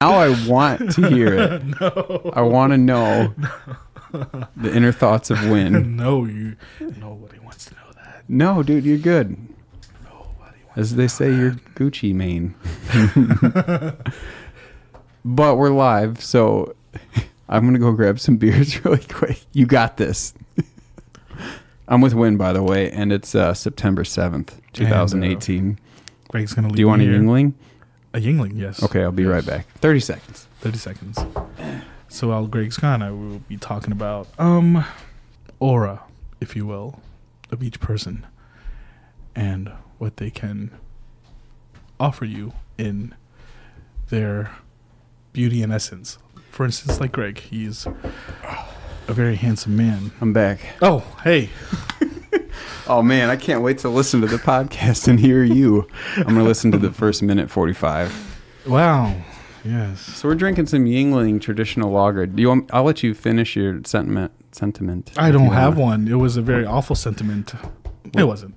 Now I want to hear it. No. I want to know the inner thoughts of Nguyen. Nobody wants to know that. No, dude, you're good. Nobody wants As they say, you're Gucci Mane. But we're live, so I'm going to go grab some beers really quick. You got this. I'm with Nguyen, by the way, and it's September 7th, 2018. Greg's going to leave. Do you want a Yingling? A Yingling, yes. Okay, I'll be right back. 30 seconds. 30 seconds. So while Greg's gone, I will be talking about aura, if you will, of each person and what they can offer you in their beauty and essence. For instance, like Gregg, he's a very handsome man. I'm back. Oh, hey. Oh, man, I can't wait to listen to the podcast and hear you. I'm going to listen to the first minute 45. Wow. Yes. So we're drinking some Yingling traditional lager. Do you want? I'll let you finish your sentiment. I don't have one. It was a very awful sentiment. It wasn't.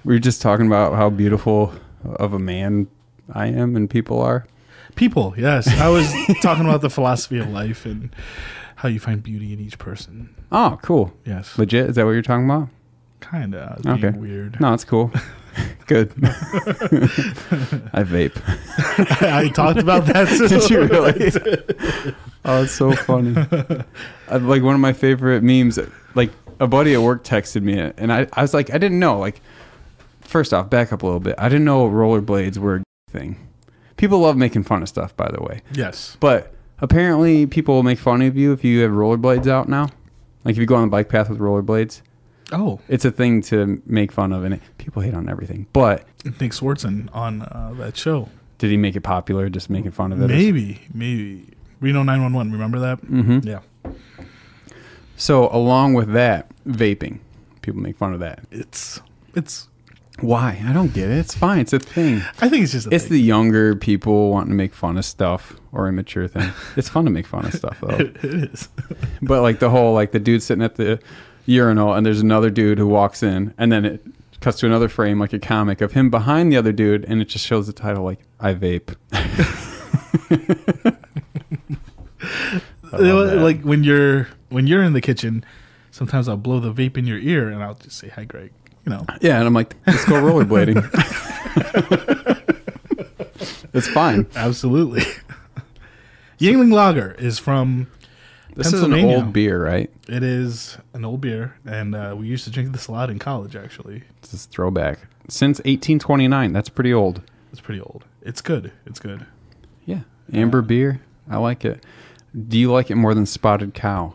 We were just talking about how beautiful of a man I am and people are. People, yes. I was talking about the philosophy of life and how you find beauty in each person. Oh, cool. Yes. Legit? Is that what you're talking about? Kind of. Okay. Being weird. No, it's cool. Good. I vape. I talked about that too. Did you really? Oh, it's so funny. Like one of my favorite memes, like a buddy at work texted me it, and I was like, I didn't know. Like, first off, back up a little bit. I didn't know rollerblades were a thing. People love making fun of stuff, by the way. Yes. But apparently people will make fun of you if you have rollerblades out now. Like if you go on the bike path with rollerblades. Oh. It's a thing to make fun of, and people hate on everything. But Nick Swartzen on that show. Did he make it popular just making fun of it? Maybe. Reno 911, remember that? Mm-hmm. Yeah. So along with that, vaping. People make fun of that. It's why? I don't get it. It's fine. It's a thing. I think it's just It's the younger people wanting to make fun of stuff or immature thing. It's fun to make fun of stuff, though. It is. But like the whole, like the dude sitting at the urinal and there's another dude who walks in and then it cuts to another frame, like a comic of him behind the other dude, and it just shows the title like, I vape. Like when you're in the kitchen, sometimes I'll blow the vape in your ear and I'll just say, hi, Gregg. You know. Yeah, and I'm like, let's go rollerblading. It's fine. Absolutely. Yingling Lager is from This is Pennsylvania. an old beer, right? It is an old beer, and we used to drink this a lot in college, actually. This is throwback. Since 1829. That's pretty old. It's pretty old. It's good. It's good. Yeah. Amber beer. I like it. Do you like it more than Spotted Cow?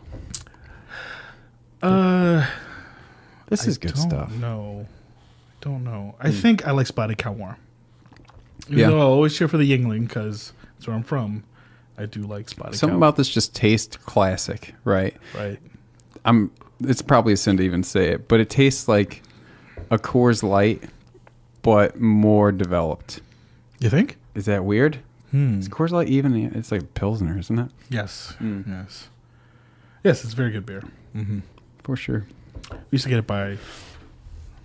This is good stuff. No, I don't know. I think I like Spotted Cow more. Yeah. Though I'll always cheer for the Yingling because that's where I'm from. I do like Spotted Cow. Something about this just tastes classic, right? Right. It's probably a sin to even say it, but it tastes like a Coors Light, but more developed. You think? Is that weird? Is Coors Light even? It's like Pilsner, isn't it? Yes. Yes. Yes, it's very good beer. Mm-hmm. For sure. We used to get it by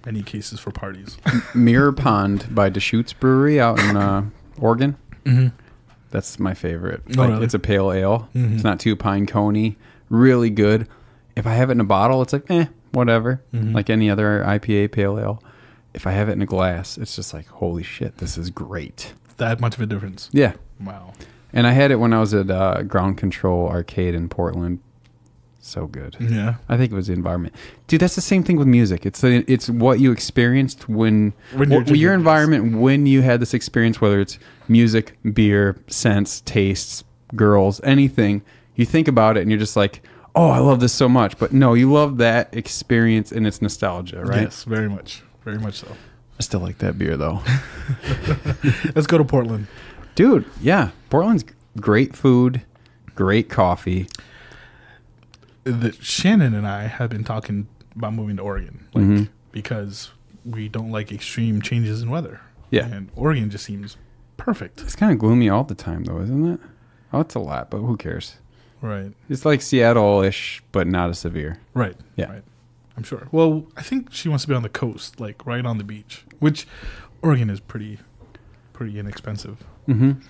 many cases for parties. Mirror Pond by Deschutes Brewery out in Oregon. Mm-hmm. That's my favorite. Oh, Like, really? It's a pale ale. Mm-hmm. It's not too pine coney. Really good. If I have it in a bottle, it's like, whatever. Mm-hmm. Like any other IPA pale ale. If I have it in a glass, it's just like, holy shit, this is great. That much of a difference. Yeah. Wow. And I had it when I was at Ground Control Arcade in Portland. So good. Yeah. I think it was the environment. Dude, that's the same thing with music. It's what you experienced when your environment, when you had this experience, whether it's music, beer, scents, tastes, girls, anything. You think about it and you're just like, oh, I love this so much. But no, you love that experience and it's nostalgia, right? Yes, very much. Very much so. I still like that beer, though. Let's go to Portland. Dude, yeah. Portland's great food, great coffee. Shannon and I have been talking about moving to Oregon, because we don't like extreme changes in weather. Yeah. And Oregon just seems perfect. It's kind of gloomy all the time, though, isn't it? Oh, it's a lot, but who cares? Right. It's like Seattle-ish, but not as severe. Right. Yeah. Right. I'm sure. Well, I think she wants to be on the coast, like right on the beach, which Oregon is pretty inexpensive. Mm-hmm.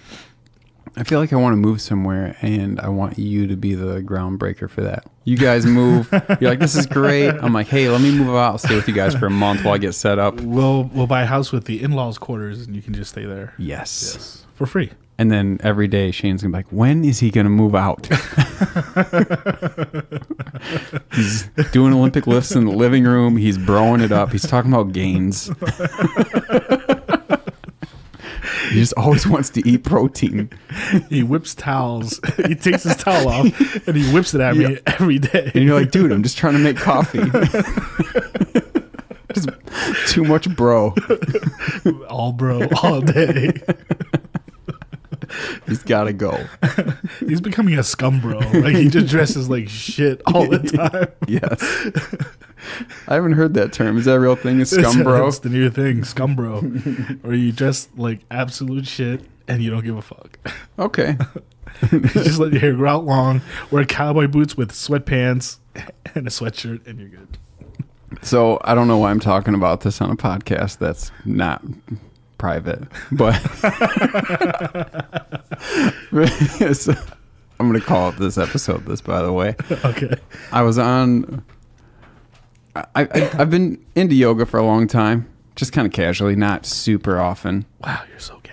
I feel like I want to move somewhere, and I want you to be the groundbreaker for that. You guys move. You're like, this is great. I'm like, hey, let me move out. I'll stay with you guys for a month while I get set up. We'll buy a house with the in-laws' quarters, and you can just stay there. Yes. For free. And then every day, Shane's going to be like, when is he going to move out? He's doing Olympic lifts in the living room. He's broing it up. He's talking about gains. He just always wants to eat protein. He whips towels. He takes his towel off and he whips it at me every day. And you're like, dude, I'm just trying to make coffee. Just too much bro. All bro, all day. He's got to go. He's becoming a scum bro. Like, he just dresses like shit all the time. Yes. I haven't heard that term. Is that a real thing? Is scum bro? It's the new thing, scum bro. Or you dress like absolute shit and you don't give a fuck. Okay. You just let your hair grow out long, wear cowboy boots with sweatpants and a sweatshirt, and you're good. So I don't know why I'm talking about this on a podcast that's not private, but I'm going to call this episode this, by the way. Okay. I was on... I've been into yoga for a long time, just kind of casually, not super often. Wow, you're so gay.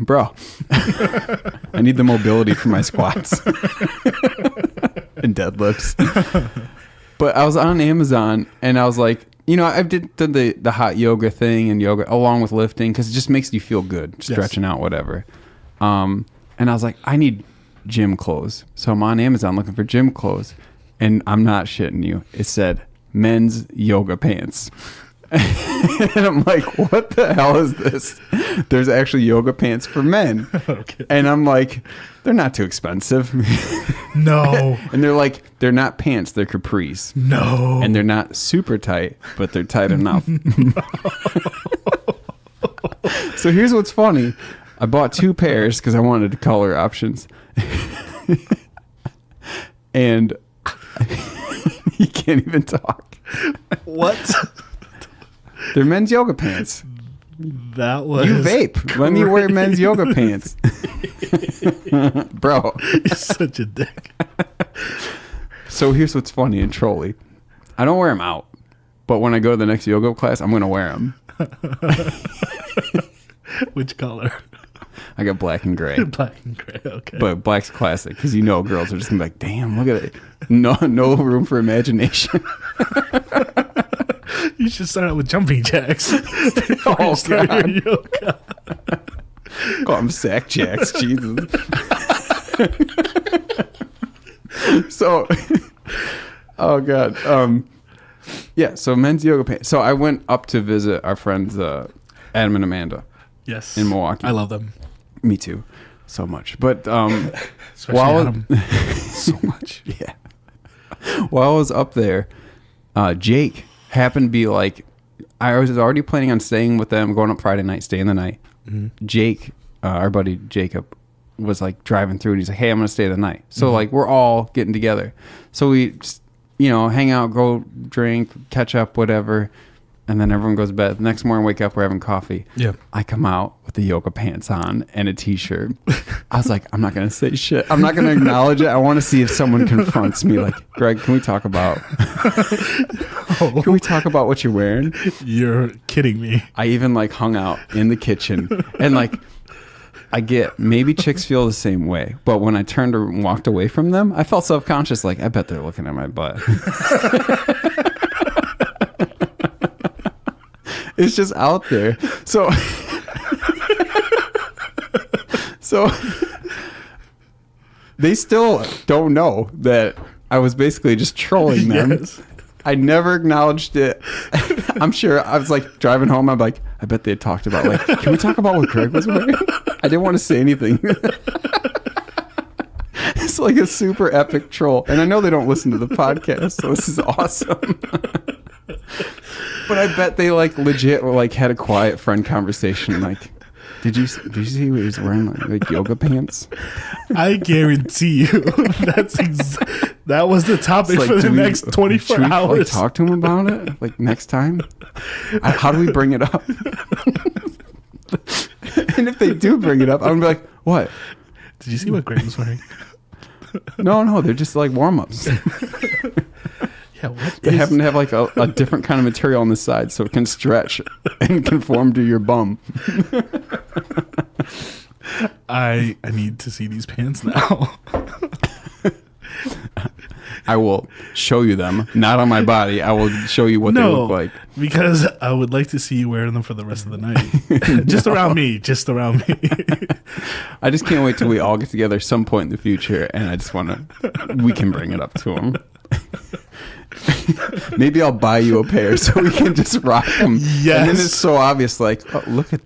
Bro, I need the mobility for my squats and deadlifts. But I was on Amazon, and I was like, you know, I did the hot yoga thing and yoga along with lifting because it just makes you feel good, stretching out, whatever. And I was like, I need gym clothes. So I'm on Amazon looking for gym clothes, and I'm not shitting you. It said men's yoga pants. And I'm like, what the hell is this? There's actually yoga pants for men. Okay. And I'm like, they're not too expensive. No. And they're like, they're not pants, they're capris. No. And they're not super tight, but they're tight enough. So here's what's funny. I bought 2 pairs because I wanted color options. And you can't even talk. What? They're men's yoga pants. That was you vape. Crazy. Let me wear men's yoga pants. Bro. You're such a dick. So here's what's funny and trolly. I don't wear them out. But when I go to the next yoga class, I'm going to wear them. Which color? I got black and gray. Black and gray, okay. But black's classic because you know girls are just going to be like, damn, look at it. No room for imagination. You should start out with jumping jacks. Oh, God. Yoga. Call them sack jacks. Jesus. So, oh, God. Yeah, so men's yoga pants. So I went up to visit our friends Adam and Amanda. Yes. In Milwaukee. I love them. Me too. So much. But especially Adam. So much. Yeah. While I was up there, Jake happened to be like, I was already planning on staying with them, going up Friday night, staying the night. Mm-hmm. Jake, our buddy Jacob, was like driving through and he's like, hey, I'm going to stay the night. So like we're all getting together. So we just, you know, hang out, go drink, catch up, whatever. And then everyone goes to bed. The next morning, wake up, we're having coffee. Yeah. I come out with the yoga pants on and a t-shirt. I was like, I'm not going to say shit. I'm not going to acknowledge it. I want to see if someone confronts me. Like, Greg, can we talk about can we talk about what you're wearing? You're kidding me. I even like hung out in the kitchen and like I get maybe chicks feel the same way. But when I turned and walked away from them, I felt self-conscious. Like, I bet they're looking at my butt. It's just out there. So they still don't know that I was basically just trolling them. Yes. I never acknowledged it. I'm sure I was like driving home. I'm like, I bet they had talked about like, can we talk about what Greg was wearing? I didn't want to say anything. It's like a super epic troll. And I know they don't listen to the podcast, so this is awesome. But I bet they like legit were like had a quiet friend conversation like, did you see he was wearing like yoga pants? I guarantee you that was the topic like, for the next 24 hours. Like, talk to him about it like next time. How do we bring it up? And if they do bring it up, I'm gonna be like, what? Did you see what Gregg was wearing? No, they're just like warm-ups. Yeah, what They happen to have like a different kind of material on the side so it can stretch and conform to your bum. I need to see these pants now. I will show you them, not on my body. I will show you what they look like. Because I would like to see you wearing them for the rest of the night. Just around me. I just can't wait till we all get together some point in the future, and I just want to, we can bring it up to them. Maybe I'll buy you a pair so we can just rock them. Yes. And then it's so obvious, like, oh, look at,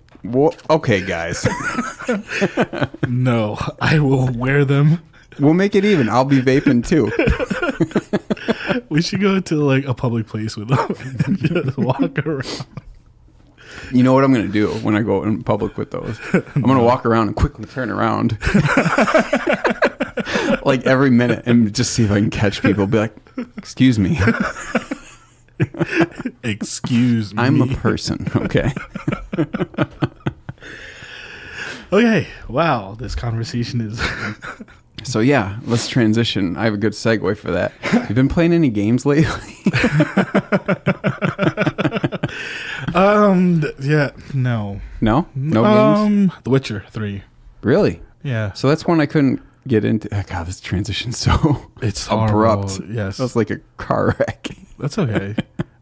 okay, guys. No, I will wear them. We'll make it even. I'll be vaping too. We should go to like a public place with them and just walk around. You know what I'm going to do when I go in public with those? I'm going to walk around and quickly turn around. Like every minute and just see if I can catch people. Be like, excuse me. Excuse me. I'm a person, okay? Okay. Wow. This conversation is... So yeah, let's transition. I have a good segue for that. You been playing any games lately? Yeah, no. No games. The Witcher 3. Really? Yeah. So that's one I couldn't get into. Oh, God, this transition's so It's abrupt. Horrible. Yes, that was like a car wreck. That's okay.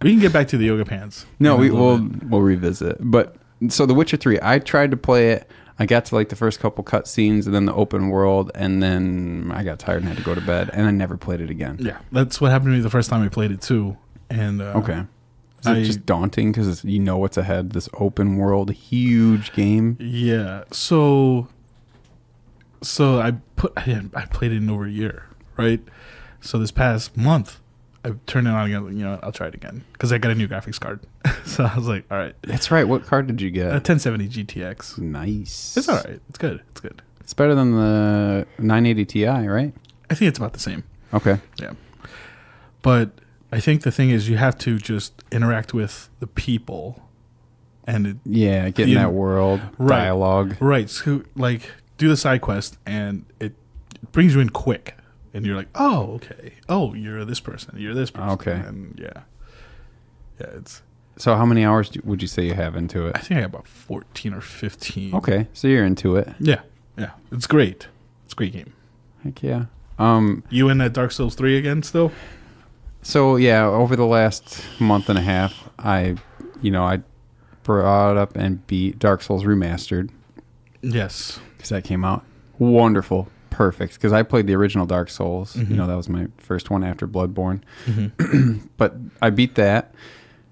We can get back to the yoga pants. No, we'll revisit. But so The Witcher 3, I tried to play it. I got to like the first couple cutscenes and then the open world, and then I got tired and had to go to bed, and I never played it again. Yeah, that's what happened to me the first time I played it too. And okay, is it just daunting because you know what's ahead? This open world, huge game. Yeah. So I played it in over a year, right? So this past month, I turned it on again. You know, I'll try it again because I got a new graphics card. So I was like, all right. That's right. What card did you get? A 1070 GTX. Nice. It's all right. It's good. It's better than the 980 Ti, right? I think it's about the same. Okay. Yeah. But I think the thing is you have to just interact with the people and get in that world, right, dialogue. Right. So like do the side quest and it brings you in quick. And you're like, oh, okay. Oh, you're this person. You're this person. Okay. And yeah, it's. So how many hours would you say you have into it? I think I have about 14 or 15. Okay, so you're into it. Yeah. It's great. It's a great game. Heck yeah. You in that Dark Souls 3 again still? So yeah, over the last month and a half, I brought up and beat Dark Souls Remastered. Yes. Because that came out. Wonderful. Perfect, because I played the original Dark Souls. Mm-hmm. That was my first one after Bloodborne. Mm-hmm. But I beat that,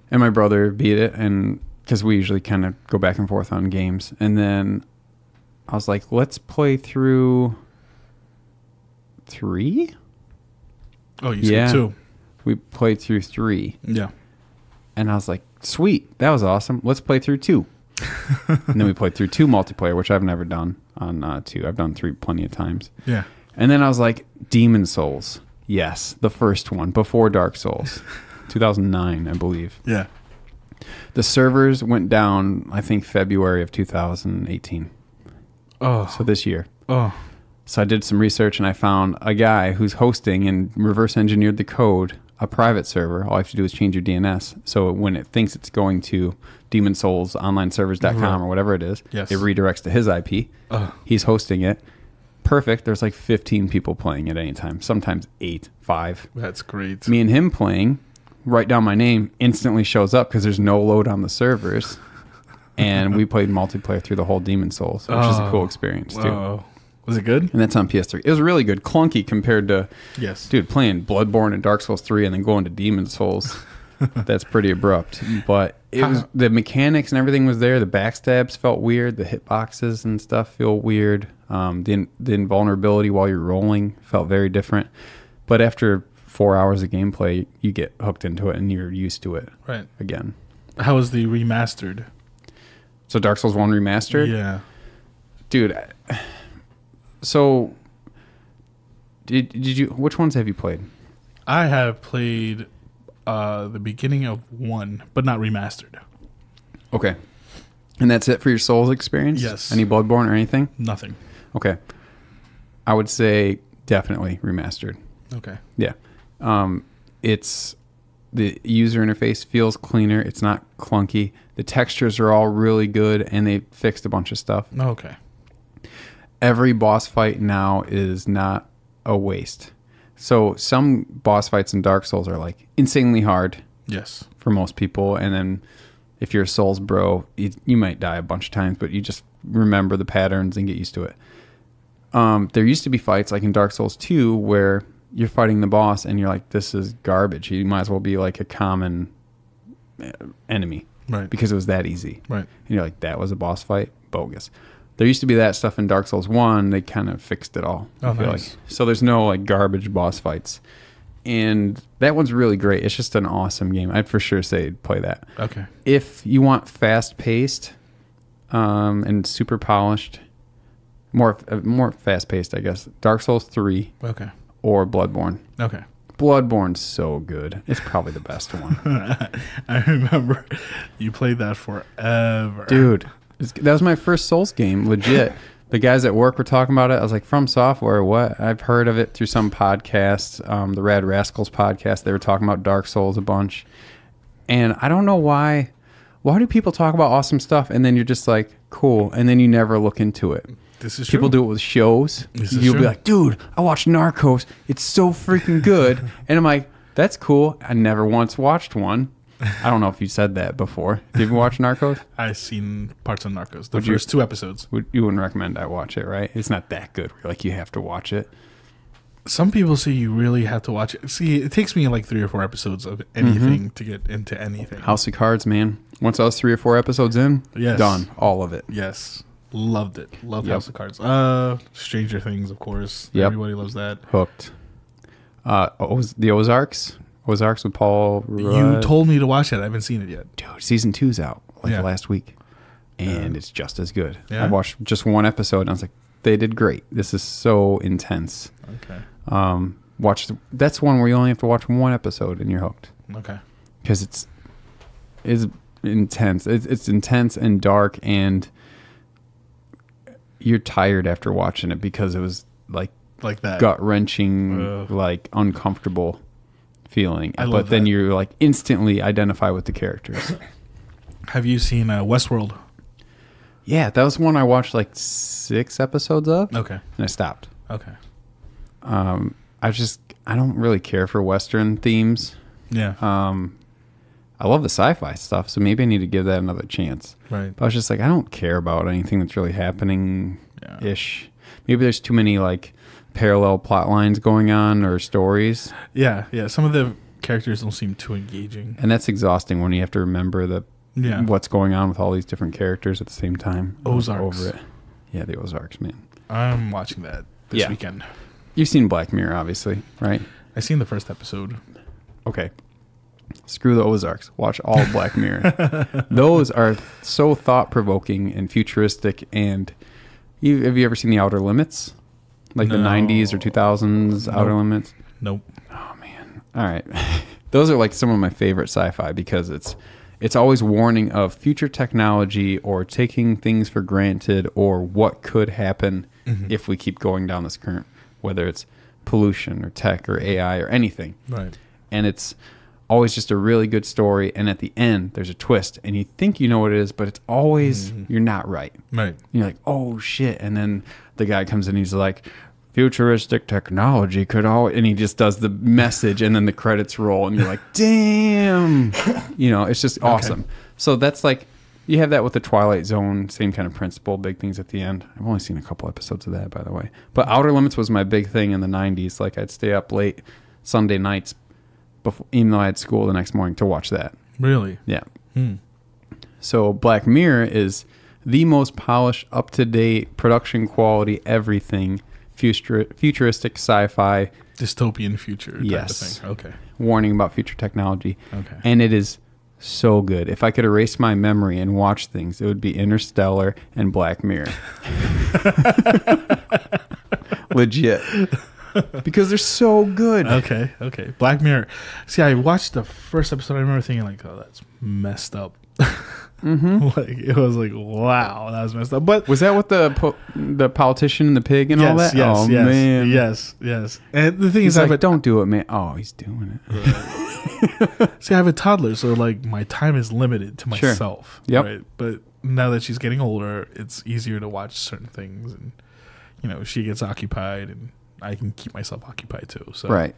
and my brother beat it, and because we usually kind of go back and forth on games. And then I was like, let's play through 3? Oh, you skipped 2. We played through 3. Yeah. And I was like, sweet, that was awesome. Let's play through 2. And then we played through 2 multiplayer, which I've never done on 2. I've done 3 plenty of times. Yeah. And then I was like, Demon Souls. Yes, the first one, before Dark Souls. 2009, I believe. Yeah. The servers went down, I think, February of 2018. Oh. So this year. Oh. So I did some research, and I found a guy who's hosting and reverse engineered the code, a private server. All I have to do is change your DNS. So when it thinks it's going to Demon Souls onlineservers.com or whatever it is, yes, it redirects to his IP. He's hosting it. Perfect. There's like 15 people playing at any time, sometimes 8, 5. That's great. Me and him playing, write down my name, instantly shows up because there's no load on the servers. And we played multiplayer through the whole Demon Souls, which is a cool experience too. Was it good? And that's on PS3. It was really good. Clunky compared to, yes, dude, playing Bloodborne and Dark Souls 3 and then going to Demon Souls. That's pretty abrupt. But it was, the mechanics and everything was there. The backstabs felt weird. The hitboxes and stuff feel weird. The invulnerability while you're rolling felt very different. But after 4 hours of gameplay, you get hooked into it and you're used to it. Right. Again. How was the remastered? So Dark Souls 1 remastered? Yeah. Dude, so did you, which ones have you played? I have played the beginning of 1, but not remastered. Okay. And that's it for your Souls experience? Yes. Any Bloodborne or anything? Nothing. Okay. I would say definitely remastered. Okay. Yeah. It's the user interface feels cleaner. It's not clunky. The textures are all really good, and they fixed a bunch of stuff. Okay. Every boss fight now is not a waste. So some boss fights in Dark Souls are like insanely hard. Yes. For most people, and then if you're a Souls bro, you might die a bunch of times, but you just remember the patterns and get used to it. There used to be fights like in Dark Souls 2 where you're fighting the boss and you're like, this is garbage. You might as well be like a common enemy. Right. Because it was that easy. Right. And you're like, that was a boss fight? Bogus. There used to be that stuff in Dark Souls 1. They kind of fixed it all. Oh, I feel nice. like. So there's no like garbage boss fights. And that one's really great. It's just an awesome game. I'd for sure say play that. Okay. If you want fast-paced and super polished, more fast-paced, I guess, Dark Souls 3 Okay. or Bloodborne. Okay. Bloodborne's so good. It's probably the best one. I remember you played that forever. Dude, that was my first Souls game, legit. The guys at work were talking about it. I was like, From Software, what? I've heard of it through some podcast, the Rad Rascals podcast. They were talking about Dark Souls a bunch. And I don't know why. Why do people talk about awesome stuff and then you're just like, cool, and then you never look into it? This is People true. do it with shows. You'll You'll be like, dude, I watched Narcos. It's so freaking good. And I'm like, that's cool. I never once watched one. I don't know if you said that before. Did you watch Narcos? I've seen parts of Narcos. The first 2 episodes. You wouldn't recommend I watch it, right? It's not that good. Like, you have to watch it. Some people say you really have to watch it. See, it takes me like 3 or 4 episodes of anything to get into anything. House of Cards, man. Once I was 3 or 4 episodes in, Yes. done. All of it. Yes. Loved it. Loved Yep. House of Cards. Stranger Things, of course. Yep. Everybody loves that. Hooked. The Ozarks? Ozarks with Paul Rudd. You told me to watch that. I haven't seen it yet. Dude, season 2's out Yeah. last week. And it's just as good. Yeah? I watched just 1 episode and I was like, they did great. This is so intense. Okay. That's one where you only have to watch 1 episode and you're hooked. Okay. Because it's intense. It's intense and dark, and you're tired after watching it because it was like that. gut-wrenching, like uncomfortable feeling. I love But then that. you like instantly identify with the characters. Have you seen Westworld? Yeah, that was one I watched like 6 episodes of, Okay. and I stopped. Okay. I don't really care for Western themes. Yeah. I love the sci-fi stuff, so maybe I need to give that another chance. Right. But I was just like, I don't care about anything that's really happening-ish. Maybe there's too many like parallel plot lines going on or stories. Yeah. Yeah. Some of the characters don't seem too engaging. And that's exhausting when you have to remember what's going on with all these different characters at the same time. Ozarks. Over it. Yeah, the Ozarks, man. I'm watching that this Yeah. weekend. You've seen Black Mirror, obviously, right? I seen the first episode. Okay. Screw the Ozarks. Watch all of Black Mirror. Those are so thought-provoking and futuristic. And have you ever seen The Outer Limits? Like the 90s or 2000s Outer Limits? Nope. Oh, man. All right. Those are like some of my favorite sci-fi because it's always warning of future technology or taking things for granted or what could happen if we keep going down this current, whether it's pollution or tech or AI or anything. Right. And it's always just a really good story. And at the end, there's a twist. And you think you know what it is, but it's always, you're not right. Right. And you're like, oh, shit. And then the guy comes in and he's like, futuristic technology could always... And he just does the message and then the credits roll. And you're like, damn. It's just awesome. Okay. So that's like... You have that with the Twilight Zone, same kind of principle, big things at the end. I've only seen a couple episodes of that, by the way. But Outer Limits was my big thing in the 90s. Like, I'd stay up late Sunday nights, even though I had school the next morning, to watch that. Really? Yeah. So Black Mirror is the most polished, up-to-date, production quality, everything, futuristic sci-fi. Dystopian future type Yes. of thing. Okay. Warning about future technology. Okay. And it is... so good. If I could erase my memory and watch things, it would be Interstellar and Black Mirror. Legit. Because they're so good. Okay. Black Mirror. See, I watched the first episode. I remember thinking like, oh, that's messed up. Like it was like, wow, that was messed up. But was that with the politician and the pig and all that? Yes, Man. yes. And the thing He's is, like, don't do it, man. Oh, he's doing it. See, I have a toddler, so like my time is limited to myself. Sure. Yep. Right? But now that she's getting older, it's easier to watch certain things, and she gets occupied, and I can keep myself occupied too. So right.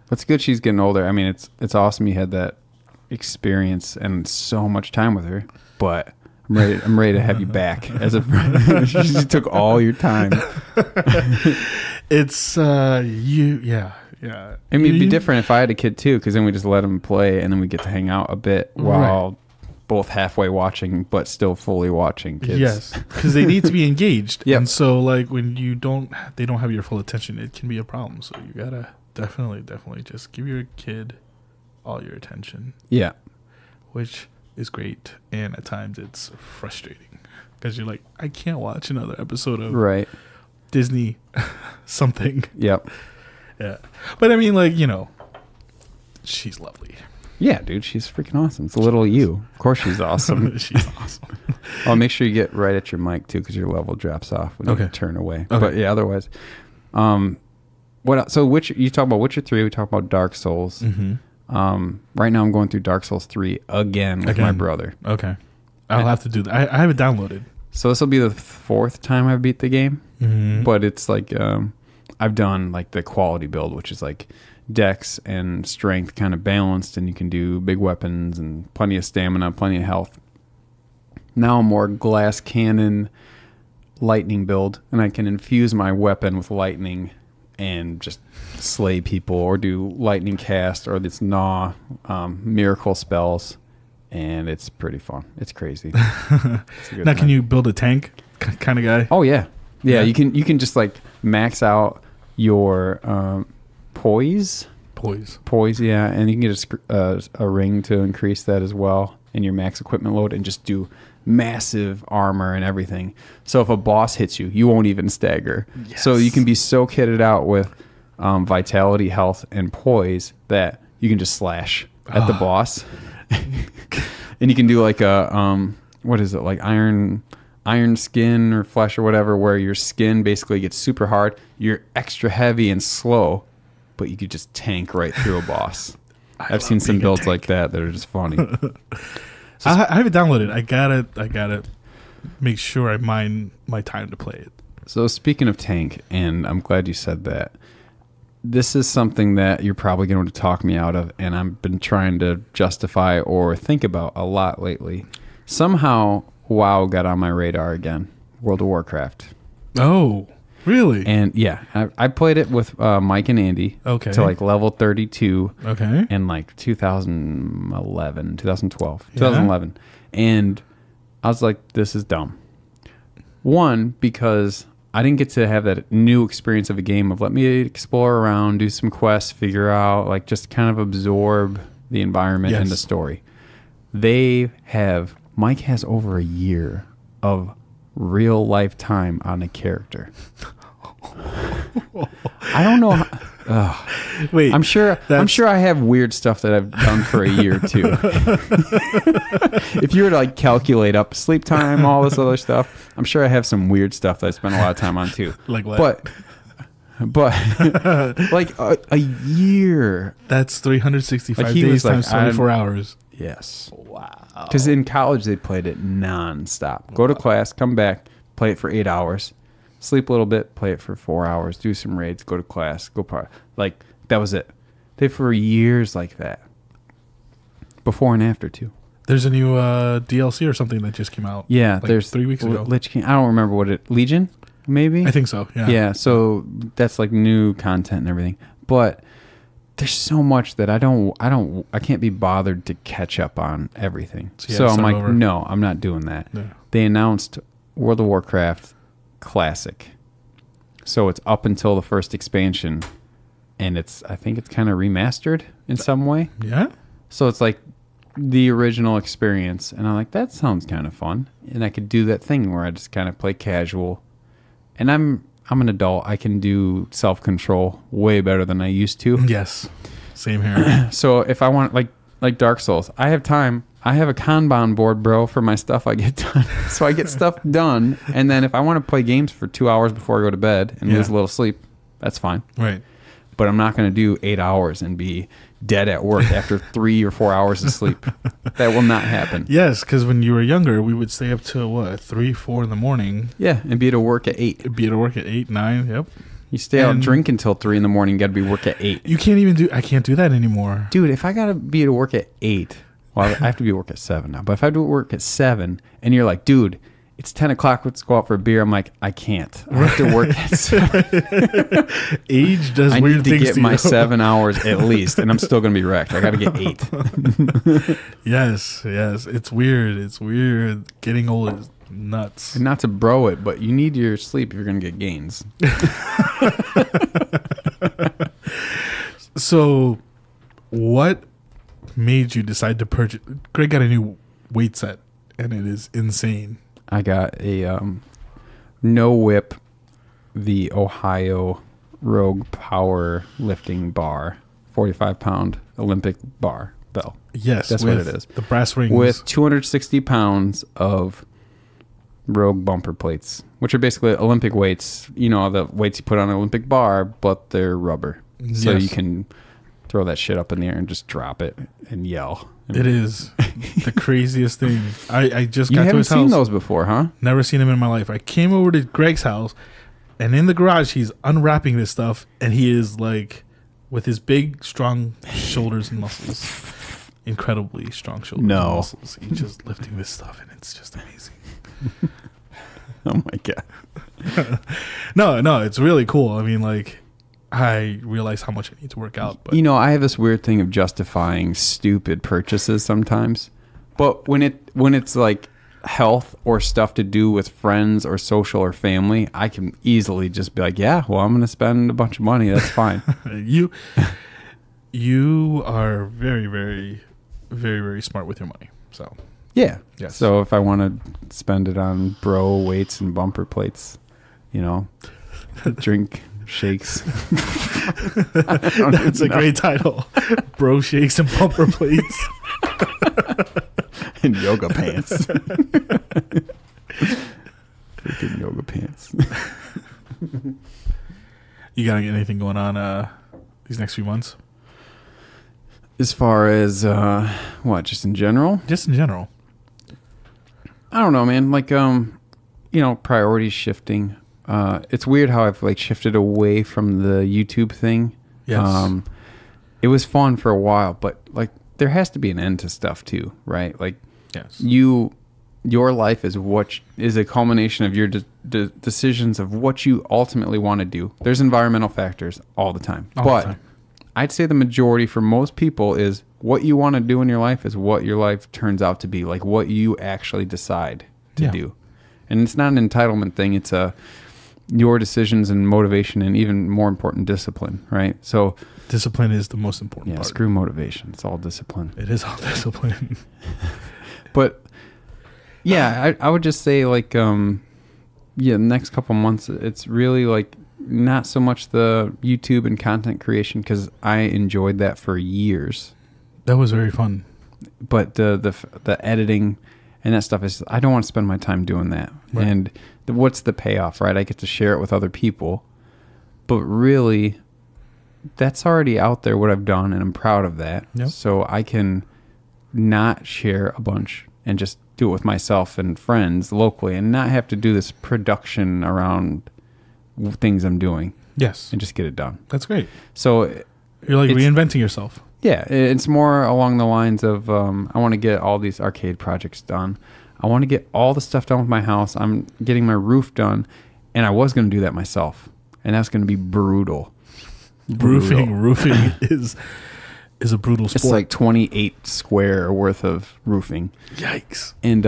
That's good. She's getting older. I mean, it's awesome you had that experience and so much time with her, but I'm ready to have you back as a friend. She just took all your time. It's I mean, it'd be different if I had a kid too, because then we just let him play and then we get to hang out a bit while both halfway watching but still fully watching kids. Yes, because they need to be engaged. Yep. And so like when they don't have your full attention, it can be a problem. So you gotta definitely just give your kid all your attention. Yeah. Which is great, and at times it's frustrating because you're like, I can't watch another episode of Disney something. Yep. Yeah. But I mean, like, she's lovely. Yeah, dude, she's freaking awesome. It's a little you. Of course she's awesome. She's awesome. I'll make sure you get right at your mic too, because your level drops off when you turn away. Okay. But yeah, otherwise, what else? So you talk about Witcher 3, we talk about Dark Souls. Right now I'm going through Dark Souls 3 again with my brother. Okay. I'll have to do that. I have it downloaded. So this will be the 4th time I've beat the game. But it's like I've done like the quality build, which is like dex and strength kind of balanced, and you can do big weapons and plenty of stamina, plenty of health. Now I'm more glass cannon lightning build, and I can infuse my weapon with lightning and just slay people, or do lightning cast, or this miracle spells, and it's pretty fun. It's crazy. It's now, can you build a tank kind of guy? Oh yeah. You can just like max out your poise, yeah, and you can get a ring to increase that as well, and your max equipment load, and just do massive armor and everything. So if a boss hits you, you won't even stagger. Yes. So you can be so kitted out with vitality, health, and poise that you can just slash at the boss. And you can do like a what is it, like iron skin or flesh or whatever, where your skin basically gets super hard. You're extra heavy and slow, but you could just tank right through a boss. I've seen some builds like that are just funny. I have it downloaded. I gotta make sure I mine my time to play it. So speaking of tank, and I'm glad you said that, this is something that you're probably going to talk me out of, and I've been trying to justify or think about a lot lately. Somehow, WoW got on my radar again. World of Warcraft. Oh, really? And yeah, I played it with Mike and Andy. Okay. To like level 32. Okay. In like 2011. And I was like, this is dumb. One, because I didn't get to have that new experience of a game of let me explore around, do some quests, figure out, like just kind of absorb the environment and the story. Mike has over a year of real life time on a character. I don't know. Wait, I'm sure I have weird stuff that I've done for a year too. If you were to like calculate up sleep time, all this other stuff, I'm sure I have some weird stuff that I spent a lot of time on too. Like what? But like a year. That's 365 days times 24 hours. Yes. Wow. Because in college they played it nonstop. Go to class, come back, play it for 8 hours, sleep a little bit, play it for 4 hours, do some raids, go to class, go party. Like that was it. They for years like that. Before and after too. There's a new DLC or something that just came out. Yeah, like there's 3 weeks ago. Lich King. I don't remember what it. Legion, maybe. I think so. Yeah. Yeah. So that's like new content and everything, but there's so much that I can't be bothered to catch up on everything. So I'm like, no, I'm not doing that. Yeah. They announced World of Warcraft Classic, so it's up until the first expansion, and I think it's kind of remastered in some way. Yeah. So it's like the original experience, and I'm like, that sounds kind of fun, and I could do that thing where I just kind of play casual, and I'm an adult. I can do self-control way better than I used to. Yes, same here. So if I want like Dark Souls, I have time. I have a Kanban board, bro, for my stuff I get done. So I get stuff done, and then if I want to play games for 2 hours before I go to bed and lose a little sleep, that's fine. Right. But I'm not going to do 8 hours and be dead at work after 3 or 4 hours of sleep. That will not happen. Yes, because when you were younger, we would stay up to what, 3, 4 in the morning. Yeah, and be at work at 8. Be at work at 8, 9. Yep. You stay out drink until 3 in the morning. You got to be work at 8. You can't even do. I can't do that anymore, dude. If I got to be at work at 8, well, I have to be at work at 7 now. But if I do work at 7, and you're like, dude, it's 10 o'clock. Let's go out for a beer. I'm like, I can't. I have to work at 7. Age does I weird things. I need to get my 7 hours at least, and I'm still going to be wrecked. I got to get 8. Yes. It's weird. It's weird. Getting old is nuts. And not to bro it, but you need your sleep if you're going to get gains. So, what made you decide to purchase? Gregg got a new weight set, and it is insane. I got a No Whip, the Ohio Rogue Power Lifting Bar, 45-pound Olympic bar bell. Yes, that's what it is. The brass rings with 260 pounds of Rogue bumper plates, which are basically Olympic weights. You know, the weights you put on an Olympic bar, but they're rubber, so you can throw that shit up in the air and just drop it and yell. It is the craziest thing. I just got to his house. You haven't seen those before, huh? Never seen them in my life. I came over to Gregg's house, and in the garage, he's unwrapping this stuff, and he is like, with his big, strong shoulders and muscles, incredibly strong shoulders and muscles. He's just lifting this stuff, and it's just amazing. Oh my God. No, it's really cool. I mean, like, I realize how much I need to work out. But you know, I have this weird thing of justifying stupid purchases sometimes. But when it's like health or stuff to do with friends or social or family, I can easily just be like, yeah, well, I'm going to spend a bunch of money. That's fine. You are very, very, very, very smart with your money. So yeah. Yes. So if I want to spend it on bro weights and bumper plates, you know, drink shakes. That's a great title. Bro shakes and bumper plates. And yoga pants. Freaking yoga pants. You got anything going on these next few months? As far as what, just in general? Just in general. I don't know, man. Like you know, priorities shifting. It's weird how I've like shifted away from the YouTube thing. Yes. It was fun for a while, but like there has to be an end to stuff too, right? Like, yes. Your life is is a culmination of your decisions of what you ultimately want to do. There's environmental factors all the time, but I'd say the majority for most people is what you want to do in your life is what your life turns out to be, like what you actually decide to do. And it's not an entitlement thing. It's your decisions and motivation, and even more important, discipline, right? So discipline is the most important part. Screw motivation. It's all discipline. It is all discipline. But yeah, I would just say like, the next couple months, it's really like not so much the YouTube and content creation, because I enjoyed that for years. That was very fun. But the editing and that stuff is, I don't want to spend my time doing that. Right. And what's the payoff, right? I get to share it with other people, but really that's already out there, what I've done, and I'm proud of that. Yep. So I can not share a bunch and just do it with myself and friends locally and not have to do this production around things I'm doing. Yes. And just get it done. That's great. So you're like reinventing yourself. Yeah. It's more along the lines of, I want to get all these arcade projects done. I want to get all the stuff done with my house. I'm getting my roof done, and I was going to do that myself, and that's going to be brutal. Roofing is a brutal sport. It's like 28 square worth of roofing. Yikes. And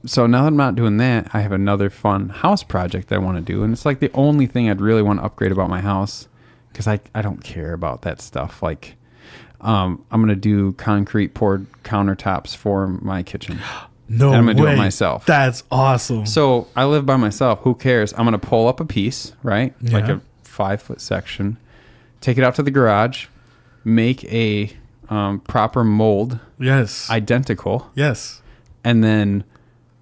so now that I'm not doing that, I have another fun house project that I want to do, and it's like the only thing I'd really want to upgrade about my house, because I don't care about that stuff. Like, I'm going to do concrete poured countertops for my kitchen. No way. And I'm going to do it myself. That's awesome. So I live by myself. Who cares? I'm going to pull up a piece, right? Yeah. Like a 5-foot section, take it out to the garage, make a proper mold. Yes. Identical. Yes. And then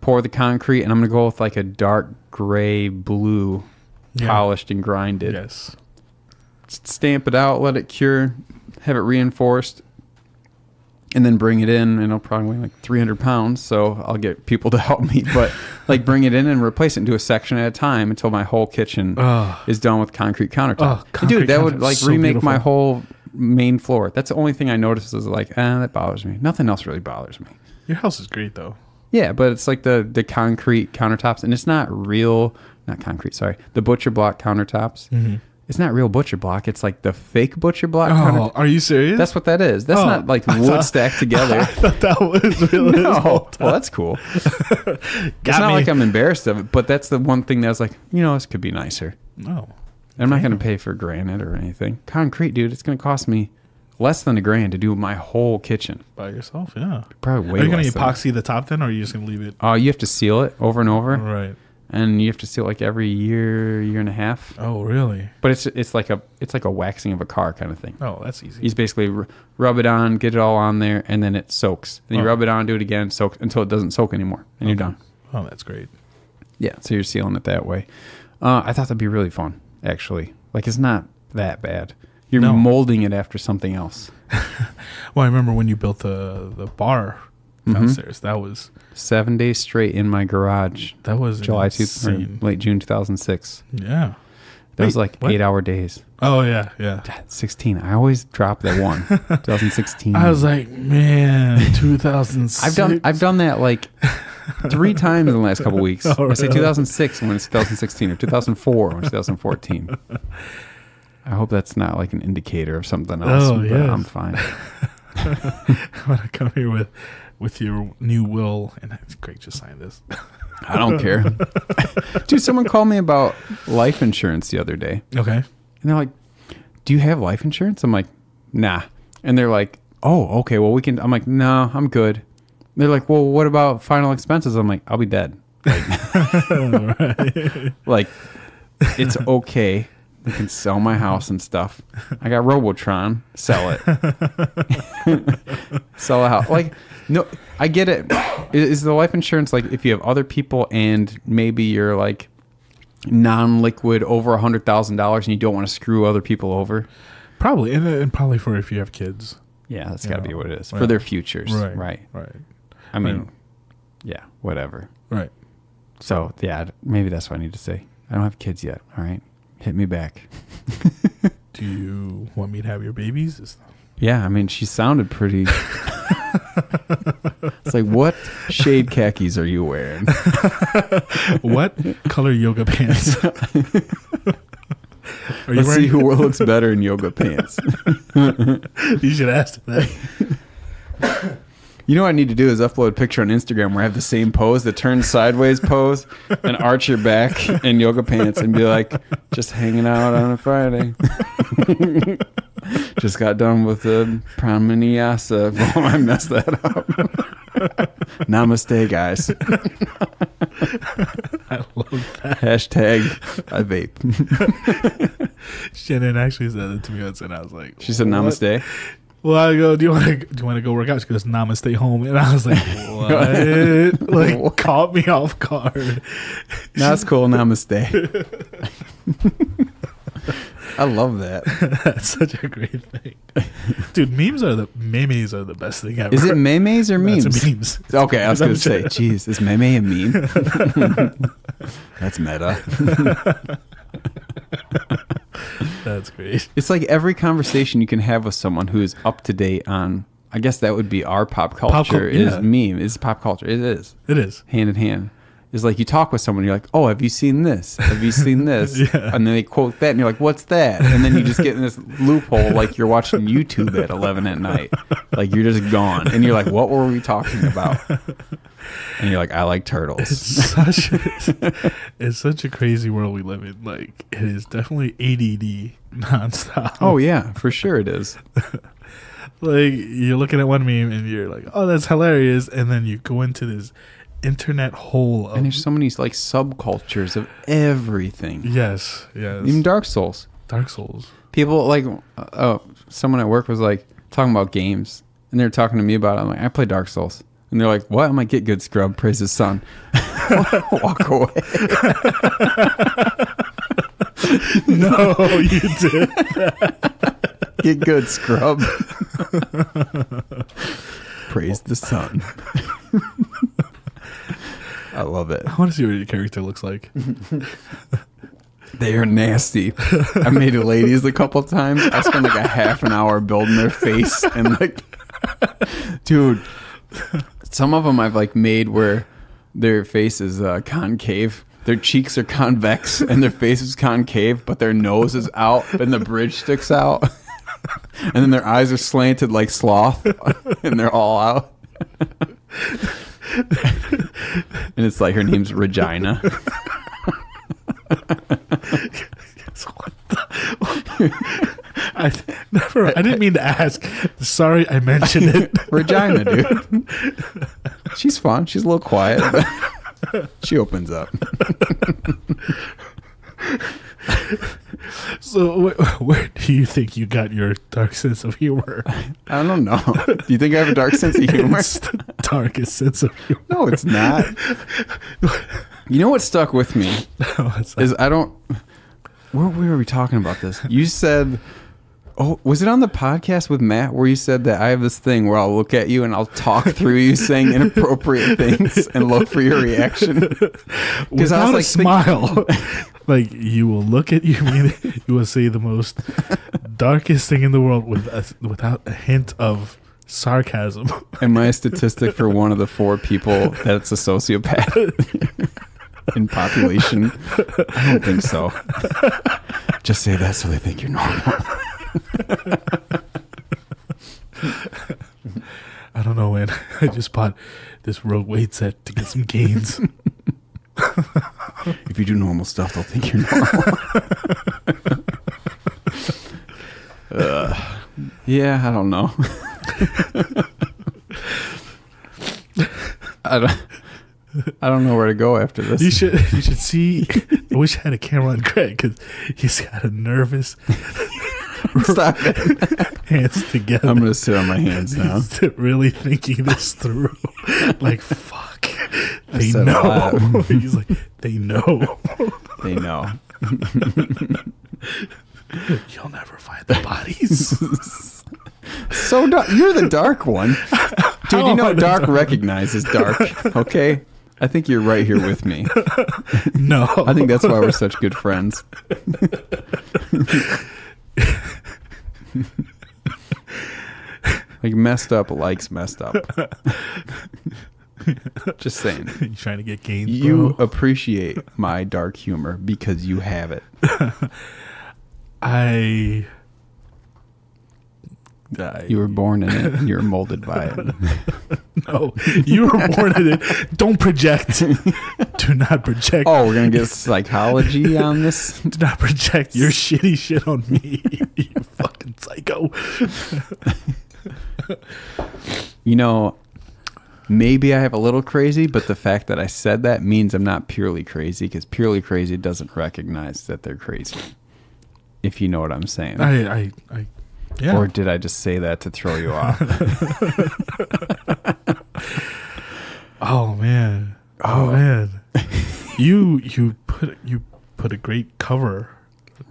pour the concrete, and I'm going to go with like a dark gray blue, polished and grinded. Yes. Stamp it out, let it cure, have it reinforced, and then bring it in. And it'll probably weigh like 300 pounds, so I'll get people to help me. But like bring it in and replace it and do a section at a time until my whole kitchen is done with concrete countertop. Dude, that would like remake my whole main floor. That's the only thing I noticed is like, that bothers me. Nothing else really bothers me. Your house is great though. Yeah, but it's like the concrete countertops, and it's not concrete, sorry. The butcher block countertops. Mm-hmm. It's not real butcher block. It's like the fake butcher block. Oh, are you serious? That's what that is. That's not like wood stacked together. I thought that was real. No. Well, that's cool. It's not like I'm embarrassed of it, but that's the one thing that's like, this could be nicer. No. I'm not going to pay for granite or anything. Concrete, dude, it's going to cost me less than $1,000 to do my whole kitchen. By yourself, yeah. Probably way less. Are you going to epoxy the top then, or are you just going to leave it? You have to seal it over and over. Right. And you have to seal it like every year and a half. Oh, really? But it's like a waxing of a car kind of thing. Oh, that's easy. You just basically rub it on, get it all on there, and then it soaks. Then you rub it on, do it again, soak until it doesn't soak anymore, and you're done. Oh, that's great. Yeah, so you're sealing it that way. I thought that'd be really fun, actually. Like, it's not that bad. You're molding it after something else. Well, I remember when you built the bar downstairs. That was 7 days straight in my garage. That was late June 2006. Yeah, that was like 8-hour days. Oh yeah. 16. I always drop that one. 2016. I was like, man, 2006. I've done that like 3 times in the last couple weeks. Oh, I say 2006 when it's 2016, or 2004 when it's 2014. I hope that's not like an indicator of something else. Oh, yeah. I'm fine. I'm gonna come here with your new will, and Greg just signed this. I don't care. Dude, someone called me about life insurance the other day. Okay. And they're like, do you have life insurance? I'm like, nah. And they're like, oh, okay, well, we can. I'm like, no, I'm good. They're like, well, what about final expenses? I'm like, I'll be dead. Like, like it's okay. We can sell my house and stuff. I got Robotron. Sell it. Sell a house. Like, no, I get it. Is the life insurance like if you have other people and maybe you're like non-liquid over $100,000 and you don't want to screw other people over? Probably, and probably for if you have kids. Yeah, that's got to be what it is. For their futures. Right. I mean, yeah, whatever. Right. So, yeah, maybe that's what I need to say. I don't have kids yet. All right. Hit me back. Do you want me to have your babies? Yeah, I mean, she sounded pretty. It's like, what shade khakis are you wearing? What color yoga pants? Let's see who looks better in yoga pants. You should ask that. You know what I need to do is upload a picture on Instagram where I have the same pose, the turn sideways pose, and arch your back in yoga pants and be like, just hanging out on a Friday. Just got done with the pranayasa. Oh, I messed that up. Namaste, guys. I love that. Hashtag I vape. Shannon actually said it to me once, and I was like, she said namaste. Well, I go, do you want to go work out? She goes, nah, I'm gonna stay home. And I was like, what? Like, caught me off guard. That's cool. Namaste. I love that. That's such a great thing. Dude, memes are the best thing ever. Is it memes or memes? That's memes. Okay, I was going to say, geez, is meme a meme? That's meta. That's great. It's like every conversation you can have with someone who is up to date on, I guess that would be our pop culture, is meme, is pop culture. It is. It is. Hand in hand. It's like you talk with someone, you're like, oh, have you seen this? Have you seen this? Yeah. And then they quote that, and you're like, what's that? And then you just get in this loophole like you're watching YouTube at 11 at night. Like you're just gone. And you're like, what were we talking about? And you're like, I like turtles. It's such a crazy world we live in. Like, it is definitely ADD nonstop. Oh, yeah, for sure it is. Like, you're looking at one meme, and you're like, oh, that's hilarious. And then you go into this internet hole of, and there's so many like subcultures of everything. Yes Even Dark Souls people like someone at work was like, talking about games, and they were talking to me about it. I'm like, I play Dark Souls. And they're like, what? I'm like, get good, scrub. Praise his son. Walk away. No, you did. Get good, scrub. Praise the sun. I love it. I want to see what your character looks like. They are nasty. I made ladies a couple times. I spent like a half an hour building their face, and like, dude, some of them I've like made where their face is concave. Their cheeks are convex and their face is concave, but their nose is out and the bridge sticks out. And then their eyes are slanted like sloth and they're all out. And it's like her name's Regina. I didn't mean to ask. Sorry, I mentioned it. Regina, dude. She's fun. She's a little quiet, but she opens up. So, where do you think you got your dark sense of humor? I don't know. Do you think I have a dark sense of humor? It's the darkest sense of humor. No, it's not. You know what stuck with me is I don't. Where were we talking about this? You said, oh, was it on the podcast with Matt where you said that I have this thing where I'll look at you and I'll talk through you saying inappropriate things and look for your reaction? Because I was like, smile. Like, you will look at you and you will say the most darkest thing in the world without a hint of sarcasm. Am I a statistic for one of the 4 people that's a sociopath in population? I don't think so. Just say that so they think you're normal. I don't know, man. I just bought this Rogue weight set to get some gains. If you do normal stuff, they'll think you're normal. Yeah, I don't know. I don't know where to go after this. You should see. I wish I had a camera on Gregg because he's got a nervous. Stop it. Hands together. I'm gonna sit on my hands now. Really thinking this through. Like, fuck. They know. He's like, they know. They know. You'll never find the bodies. So dark. You're the dark one. Dude, you know dark recognizes dark. Okay? I think you're right here with me. No. I think that's why we're such good friends. Like, messed up likes messed up. Just saying. You trying to get gains, You appreciate my dark humor because you have it. You were born in it. You were molded by it. No, you were born in it. Don't project. Do not project. Oh, we're going to get psychology on this? Do not project your shitty shit on me. You fucking psycho. You know, maybe I have a little crazy, but the fact that I said that means I'm not purely crazy, because purely crazy doesn't recognize that they're crazy. If you know what I'm saying. Yeah. Or did I just say that to throw you off? Oh man. Oh man. You put a great cover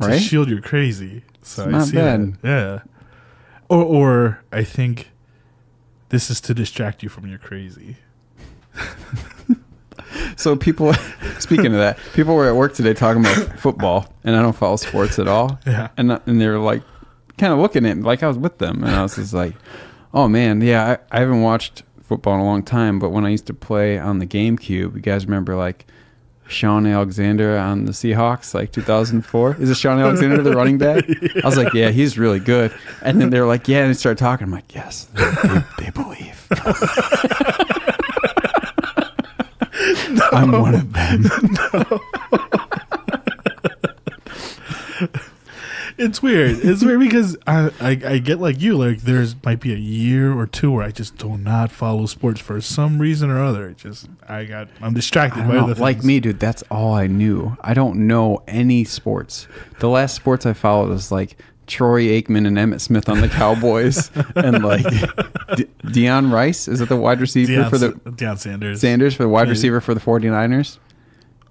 to right? shield your crazy. So it's I not see bad. that. Yeah. Or I think this is to distract you from your crazy. So people, speaking of that, people were at work today talking about football, and I don't follow sports at all. Yeah. And they were like, kind of looking at me like I was with them, and I was just like, oh man, yeah, I haven't watched football in a long time, but when I used to play on the GameCube, you guys remember like Sean Alexander on the Seahawks, like 2004? Is it Sean Alexander, the running back? I was like, yeah, he's really good. And then they were like, yeah, and they started talking. I'm like, yes, they believe. No. I'm one of them. No. It's weird. It's weird because I get like you. Like, there's might be a year or two where I just do not follow sports for some reason or other. I'm distracted by other things. Like me, dude, that's all I knew. I don't know any sports. The last sports I followed was like Troy Aikman and Emmitt Smith on the Cowboys, and like Deion Rice, is it the wide receiver for the Deion Sanders? Sanders for the wide receiver for the 49ers.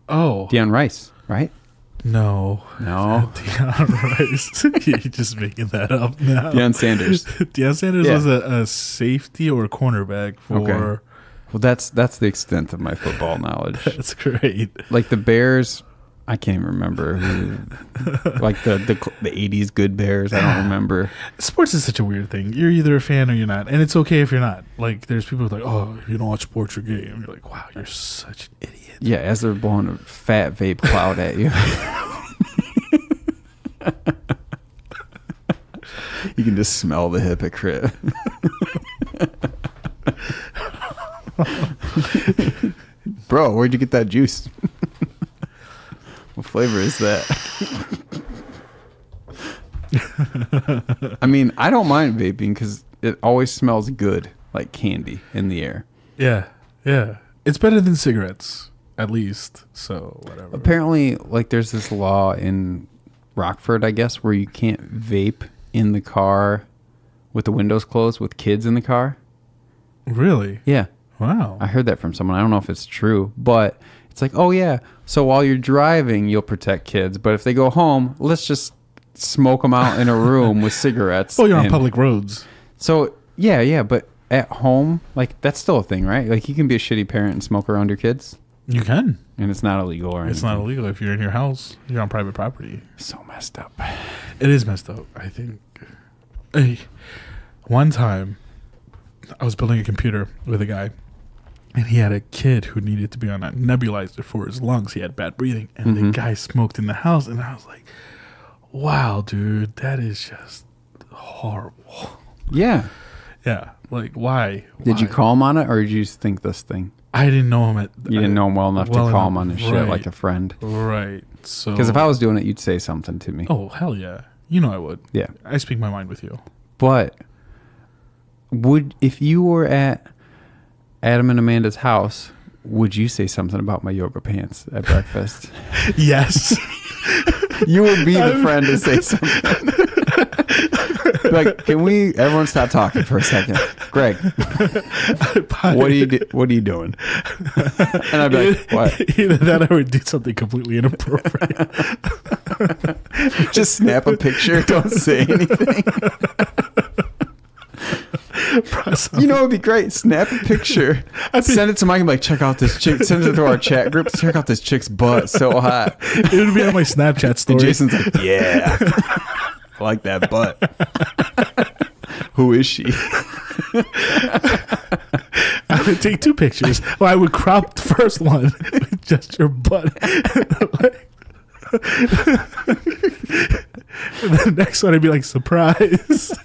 Oh, Deion Rice, right? No. Deion Rice. You're just making that up now. Deion Sanders. Deion Sanders was a safety or a cornerback for. Okay. Well, that's the extent of my football knowledge. That's great. Like the Bears, I can't even remember who. Like the 80s good Bears, I don't remember. Sports is such a weird thing. You're either a fan or you're not, and it's okay if you're not. Like there's people who are like, oh, if you don't watch sports, you're gay. And you're like, wow, you're such an idiot. Yeah, as they're blowing a fat vape cloud at you. You can just smell the hypocrite. Bro, where'd you get that juice? What flavor is that? I mean, I don't mind vaping because it always smells good, like candy in the air. Yeah. It's better than cigarettes, at least. So, whatever. Apparently, like, there's this law in Rockford, I guess, where you can't vape in the car with the windows closed with kids in the car. Really? Yeah. Wow. I heard that from someone. I don't know if it's true, but it's like, oh yeah, so while you're driving, you'll protect kids, but if they go home, let's just smoke them out in a room with cigarettes. Well, you're on public roads. So, yeah, but at home, like, that's still a thing, right? Like, you can be a shitty parent and smoke around your kids. You can. And it's not illegal or anything. It's not illegal if you're in your house. You're on private property. So messed up. It is messed up, I think. Hey, one time, I was building a computer with a guy, and he had a kid who needed to be on a nebulizer for his lungs. He had bad breathing, and the guy smoked in the house, and I was like, wow, dude, that is just horrible. Yeah. Yeah, like, why? Did you call him on it, or did you just think this thing? I didn't know him You didn't know him well enough to call him on his shit like a friend. Right. So, because if I was doing it, you'd say something to me. Oh, hell yeah. You know I would. Yeah. I speak my mind with you. But if you were at Adam and Amanda's house, would you say something about my yoga pants at breakfast? Yes. You would be the friend to say something. Like, can everyone stop talking for a second? Greg, what are you doing? And I'd be like, what? Either that or I would do something completely inappropriate. Just snap a picture. Don't say anything. You know, it'd be great. Snap a picture. Send it to Mike and be like, check out this chick. Send it to our chat group. Check out this chick's butt. So hot. It would be on my Snapchat story. And Jason's like, yeah. I like that butt. Who is she? I would take two pictures. Well, I would crop the first one with just your butt. And the next one, I'd be like, surprise.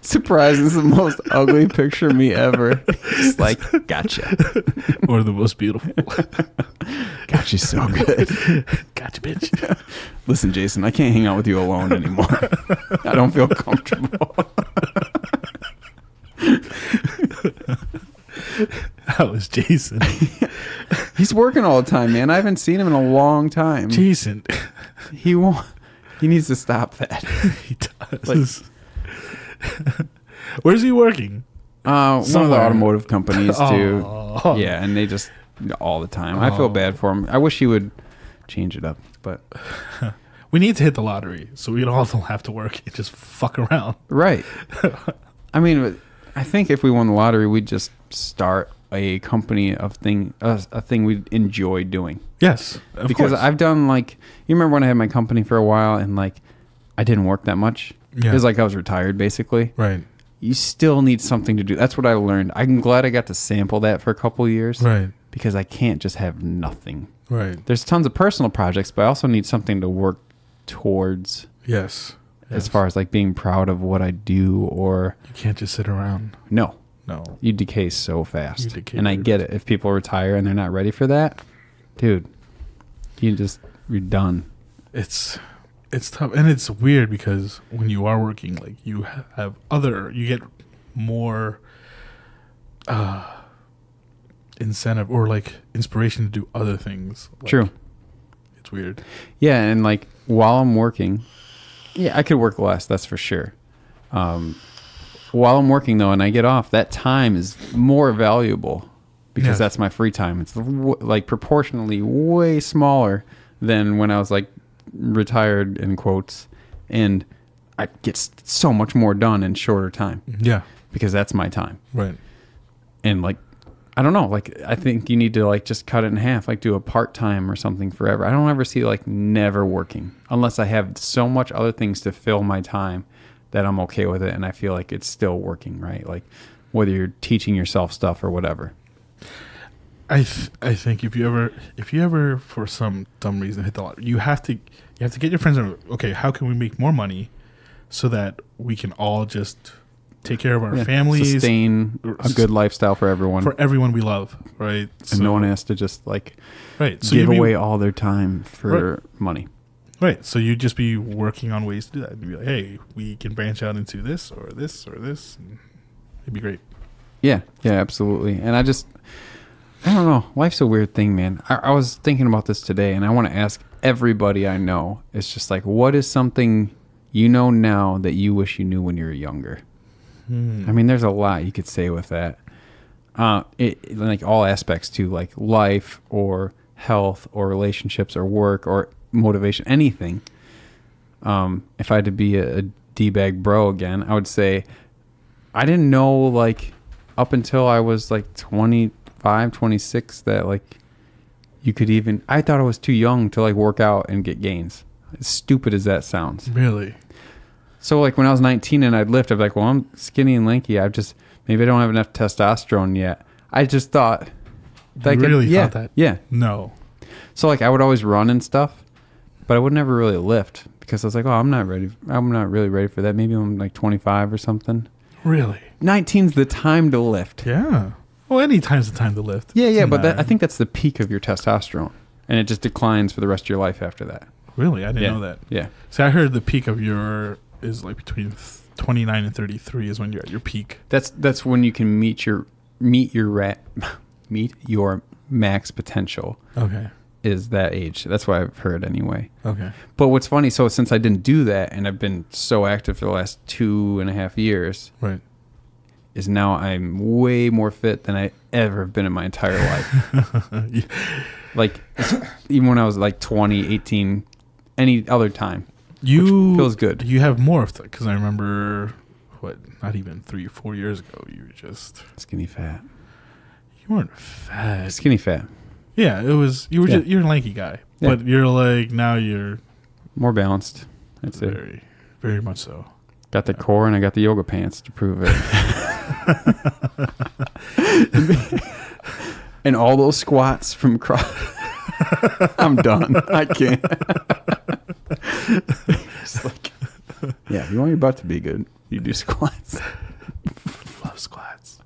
Surprise is the most ugly picture of me ever. It's like, gotcha. Or the most beautiful. Gotcha so good. Gotcha, bitch. Listen, Jason, I can't hang out with you alone anymore. I don't feel comfortable. How is Jason? He's working all the time, man. I haven't seen him in a long time. Jason. He won't. He needs to stop that. He does. Where's he working? One of the automotive companies too. Oh. Yeah, and they just all the time. I feel bad for him. I wish he would change it up, but we need to hit the lottery so we all don't have to work and just fuck around. Right. I mean, I think if we won the lottery, we'd just start a company of a thing we enjoy doing. Yes, because course. I've done, like, you remember when I had my company for a while and like I didn't work that much. Yeah. It was like I was retired basically. Right. You still need something to do. That's what I learned. I'm glad I got to sample that for a couple of years. Right. Because I can't just have nothing. Right. There's tons of personal projects, but I also need something to work towards. Yes. As far as like being proud of what I do, or you can't just sit around. No. You decay so fast. You decay and I get it. If people retire and they're not ready for that, dude, you're done. It's tough, and it's weird because when you are working, like, you get more incentive or like inspiration to do other things. Like, True. It's weird. Yeah, and like while I'm working, Yeah, I could work less. That's for sure. While I'm working though, and I get off, that time is more valuable because that's my free time. It's like proportionally way smaller than when I was like retired in quotes, and I get so much more done in shorter time. Yeah, because that's my time. Right. And like, I don't know, like I think you need to like just cut it in half, like do a part-time or something forever. I don't ever see like never working unless I have so much other things to fill my time that I'm okay with it and I feel like it's still working, right? Like whether you're teaching yourself stuff or whatever. I think if you ever for some dumb reason hit the lottery, you have to get your friends and okay, how can we make more money so that we can all just take care of our families, sustain a good lifestyle for everyone we love, right? And no one has to just like so give away all their time for money. Right. So you'd just be working on ways to do that. You'd be like, hey, we can branch out into this or this or this. And it'd be great. Yeah. Yeah, absolutely. And I don't know. Life's a weird thing, man. I was thinking about this today, and I want to ask everybody I know. It's just like, what is something you know now that you wish you knew when you were younger? I mean, there's a lot you could say with that. Like all aspects too, like life or health or relationships or work or motivation, anything. If I had to be a D-bag bro again, I would say I didn't know like up until I was like 25, 26 that like you could even, I thought I was too young to like work out and get gains. As stupid as that sounds. Really? So like when I was 19 and I'd lift, I'd be like, well, I'm skinny and lanky. Maybe I don't have enough testosterone yet. I just thought. Thought that? Yeah. No. So like I would always run and stuff, but I would never really lift because I was like, oh, I'm not ready. I'm not really ready for that. Maybe I'm like 25 or something. Really? 19's the time to lift. Yeah. Well, any time's the time to lift. Yeah, but I think that's the peak of your testosterone, and it just declines for the rest of your life after that. Really? I didn't know that. Yeah. See, I heard the peak of your is like between 29 and 33 is when you're at your peak. That's when you can meet your max potential. Okay. Is that age. That's what I've heard anyway. Okay. But what's funny, so since I didn't do that and I've been so active for the last 2.5 years, right, is now I'm way more fit than I ever have been in my entire life. Like even when I was like 20, 18, any other time. Which feels good. You have morphed because I remember not even 3 or 4 years ago you were just skinny fat. You weren't fat. Skinny fat. Yeah, it was you're a lanky guy. Yeah. But you're like now you're more balanced. That's very, it. Very much so. Got the core and I got the yoga pants to prove it. And all those squats from I'm done. I can't. It's like, yeah, if you want your butt to be good, you do squats. Love squats.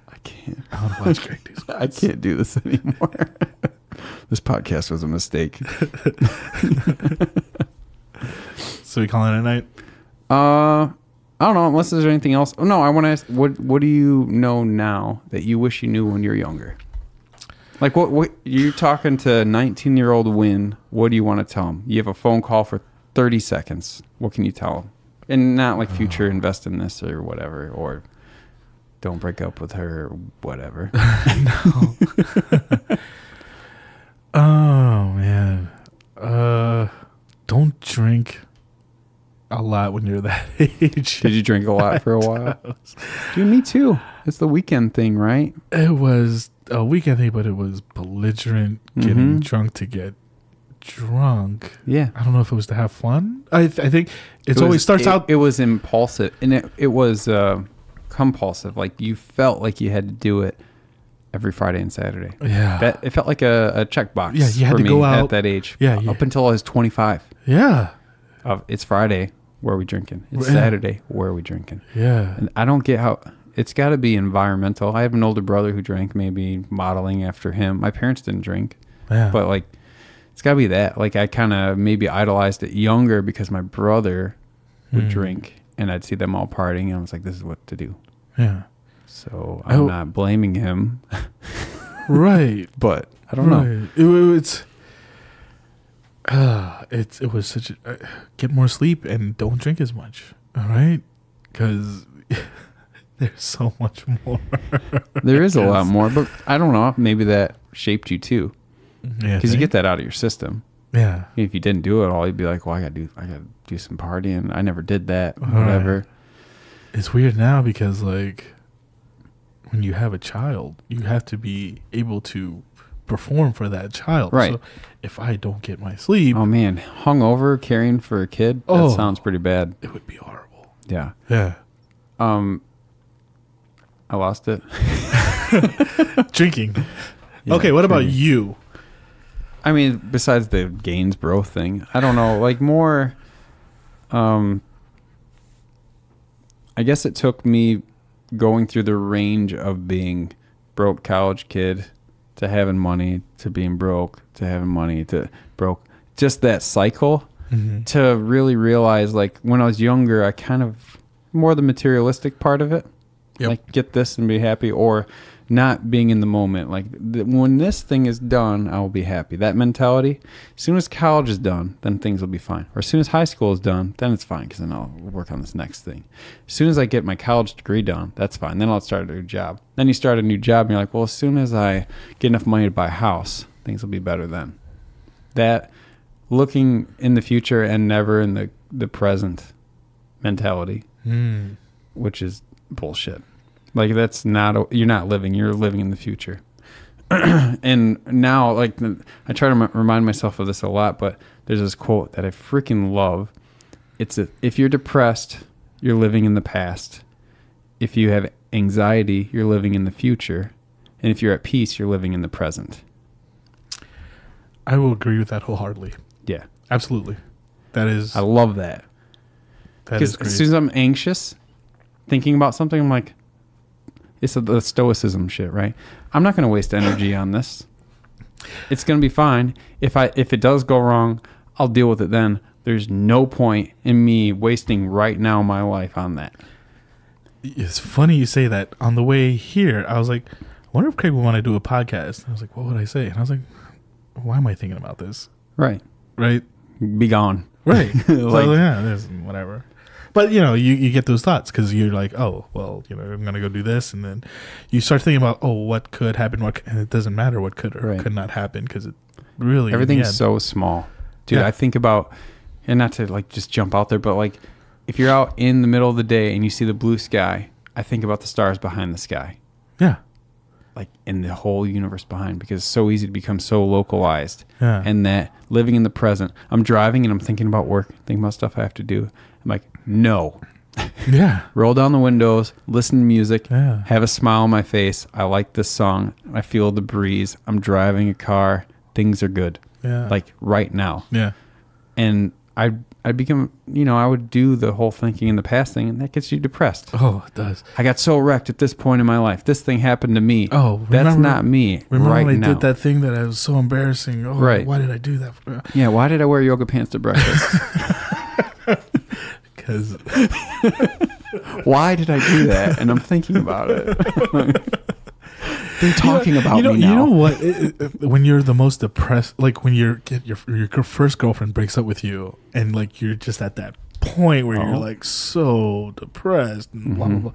I can't. I want to watch Gregg do squats. I can't do this anymore. This podcast was a mistake. So we calling it a night? I don't know, unless there's anything else. Oh, no, I want to ask, what do you know now that you wish you knew when you're younger? Like, what you're talking to 19-year-old Nguyen, what do you want to tell him? You have a phone call for 30 seconds. What can you tell him? And not like future invest in this or whatever, or don't break up with her or whatever. No. Oh, man. Don't drink a lot when you're that age. Did you drink a lot for a while? Dude, me too. It's the weekend thing, right? It was a weekend thing, but it was belligerent, getting drunk to get drunk. Yeah. I don't know if it was to have fun. I think it always starts out. It was impulsive, and it was compulsive. Like you felt like you had to do it every Friday and Saturday. Yeah. It felt like a checkbox. Yeah, you had to go out at that age. Yeah. Up until I was 25. Yeah. It's Friday. Where are we drinking? It's Saturday. Where are we drinking? Yeah. And I don't get how it's got to be environmental. I have an older brother who drank, maybe modeling after him. My parents didn't drink. Yeah. But like, it's got to be that. Like I kind of maybe idolized it younger because my brother would drink and I'd see them all partying and I was like, this is what to do. Yeah. So I'm not blaming him. Right. But I don't know. It was such a get more sleep and don't drink as much. All right, because there's so much more. There is a lot more, but I don't know. Maybe that shaped you too. Yeah, because you get that out of your system. Yeah. If you didn't do it all, you'd be like, "Well, I gotta do some partying. I never did that. Whatever." Right. It's weird now because like when you have a child, you have to be able to perform for that child. Right. So if I don't get my sleep, oh man, hungover caring for a kid. That sounds pretty bad. It would be horrible. Yeah. Yeah. I lost it. Drinking. Yeah, okay, what about you? I mean, besides the gains bro thing, I don't know, like more, I guess it took me going through the range of being broke college kid to having money to being broke to having money to broke, just that cycle to really realize, like when I was younger, I kind of more the materialistic part of it, like get this and be happy, or not being in the moment. Like when this thing is done, I will be happy. That mentality. As soon as college is done, then things will be fine. Or as soon as high school is done, then it's fine because then I'll work on this next thing. As soon as I get my college degree done, that's fine. Then I'll start a new job. Then you start a new job and you're like, well, as soon as I get enough money to buy a house, things will be better then. That looking in the future and never in the present mentality, which is bullshit. Like that's not, you're not living, you're living in the future. And now, like, I try to remind myself of this a lot, but there's this quote that I freaking love. It's if you're depressed, you're living in the past. If you have anxiety, you're living in the future. And if you're at peace, you're living in the present. I will agree with that wholeheartedly. Yeah. Absolutely. That is. I love that. Because as soon as I'm anxious, thinking about something, I'm like, it's the stoicism shit, right? I'm not going to waste energy on this. It's going to be fine. If it does go wrong, I'll deal with it then. There's no point in me wasting right now my life on that. It's funny you say that. On the way here, I was like, I wonder if Craig would want to do a podcast. And I was like, what would I say? And I was like, why am I thinking about this? Right. Be gone. Right. Like, so, yeah, there's whatever. But, you get those thoughts because you're like, oh, well, I'm going to go do this. And then you start thinking about, oh, what could happen? And it doesn't matter what could or could not happen because it really... Everything's so small. Dude, I think about, and not to like just jump out there, but like if you're out in the middle of the day and you see the blue sky, I think about the stars behind the sky. Yeah. Like in the whole universe behind, because it's so easy to become so localized. Yeah. And that living in the present, I'm driving and I'm thinking about work, thinking about stuff I have to do. I'm like, no. Yeah. Roll down the windows, listen to music, yeah. Have a smile on my face. I like this song. I feel the breeze. I'm driving a car. Things are good. Yeah. Like right now. Yeah. And I become, I would do the whole thinking in the past thing, and that gets you depressed. Oh, it does. I got so wrecked at this point in my life. This thing happened to me. Oh, that's not me. Remember right when I now. did that thing that I was so embarrassing? Oh, right. Why did I do that? Yeah, why did I wear yoga pants to breakfast? Because why did I do that? And I'm thinking about it. They're talking about me now. You know what? When you're the most depressed, like when your first girlfriend breaks up with you, and like you're just at that point where you're like so depressed, and blah blah blah,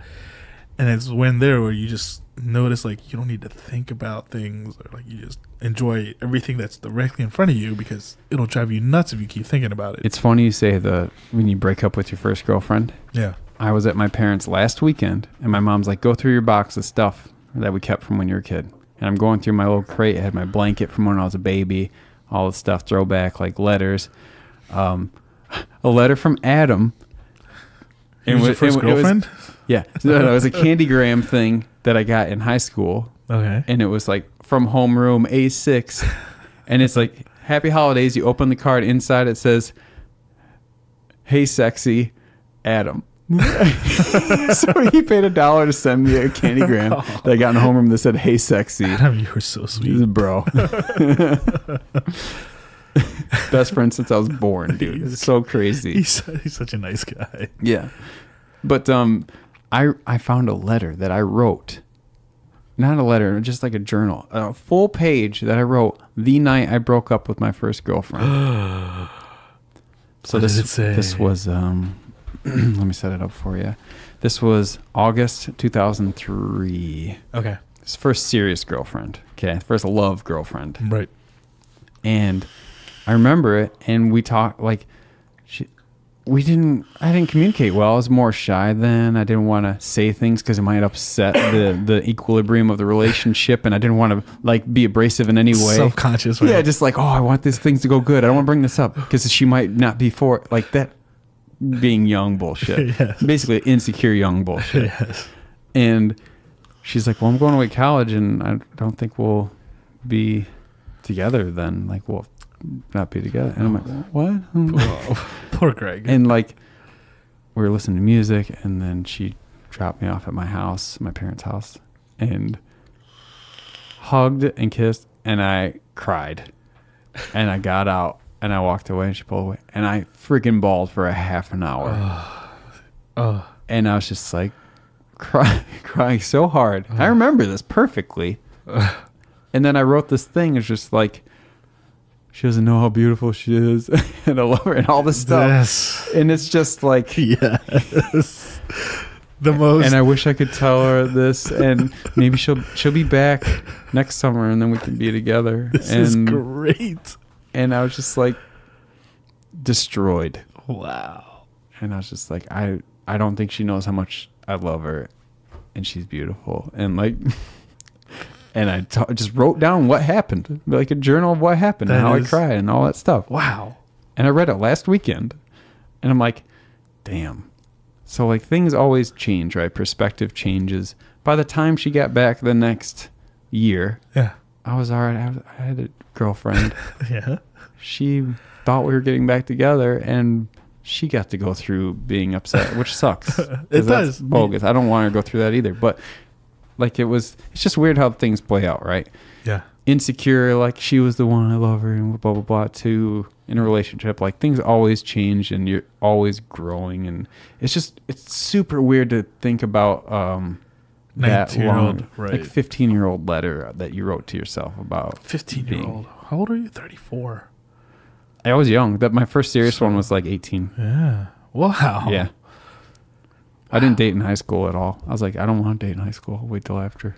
and it's when where you just notice like you don't need to think about things, or like you just enjoy everything that's directly in front of you because it'll drive you nuts if you keep thinking about it. It's funny you say when you break up with your first girlfriend. Yeah. I was at my parents' last weekend, and my mom's like, go through your box of stuff that we kept from when you were a kid. And I'm going through my little crate. I had my blanket from when I was a baby, all the stuff, throwback, like letters. A letter from Adam. It was your first girlfriend? Yeah. No, it was a Candygram thing that I got in high school. Okay. And it was like, from homeroom A6. And it's like, happy holidays. You open the card. Inside it says, hey, sexy, Adam. So he paid $1 to send me a Candygram that I got in homeroom that said, hey, sexy. Adam, you were so sweet. He's a bro. Best friend since I was born, dude. It's so crazy. He's such a nice guy. Yeah. But I found a letter that I wrote not a letter, just like a journal, a full page that I wrote the night I broke up with my first girlfriend. So what did it say? This was, let me set it up for you. This was August 2003. Okay. His first serious girlfriend. Okay, first love girlfriend. Right. And I remember it, and we talked like, I didn't communicate well. I was more shy then. I didn't want to say things because it might upset the equilibrium of the relationship, and I didn't want to like be abrasive in any way. Self-conscious. Right? Yeah, just like, oh, I want these things to go good. I don't want to bring this up because she might not be for it. Like that being young bullshit. Yes. Basically insecure young bullshit. Yes. And she's like, well, I'm going away to college, and I don't think we'll be together then. Like, we'll not be together. And I'm like, what? Poor Gregg. And like, we were listening to music, and then she dropped me off at my house, my parents' house, and hugged and kissed, and I cried. And I got out, and I walked away, and she pulled away, and I freaking bawled for a half an hour. And I was just like crying so hard. I remember this perfectly. And then I wrote this thing. It's just like, she doesn't know how beautiful she is, and I love her, and all this stuff. Yes. And it's just like, yes, the most. And I wish I could tell her this, and maybe she'll be back next summer, and then we can be together. This is great. And I was just like destroyed. Wow. And I was just like, I don't think she knows how much I love her, and she's beautiful, and like. And I just wrote down what happened, like a journal of what happened and how I cried and all that stuff. Wow. And I read it last weekend, and I'm like, damn. So like things always change, right? Perspective changes. By the time she got back the next year, yeah, I was all right. I had a girlfriend. Yeah. She thought we were getting back together, and she got to go through being upset, which sucks. It does. Bogus. I don't want her to go through that either. But like it's just weird how things play out, right? Yeah. Insecure, like she was the one, I love her, and blah, blah, blah, to in a relationship. Like things always change, and you're always growing. And it's super weird to think about that long, right. like 15-year-old letter that you wrote to yourself about 15-year-old. How old are you? 34. I was young. That my first serious one was like 18. Yeah. Wow. Yeah. I didn't date in high school at all. I was like, I don't want to date in high school. I'll wait till after.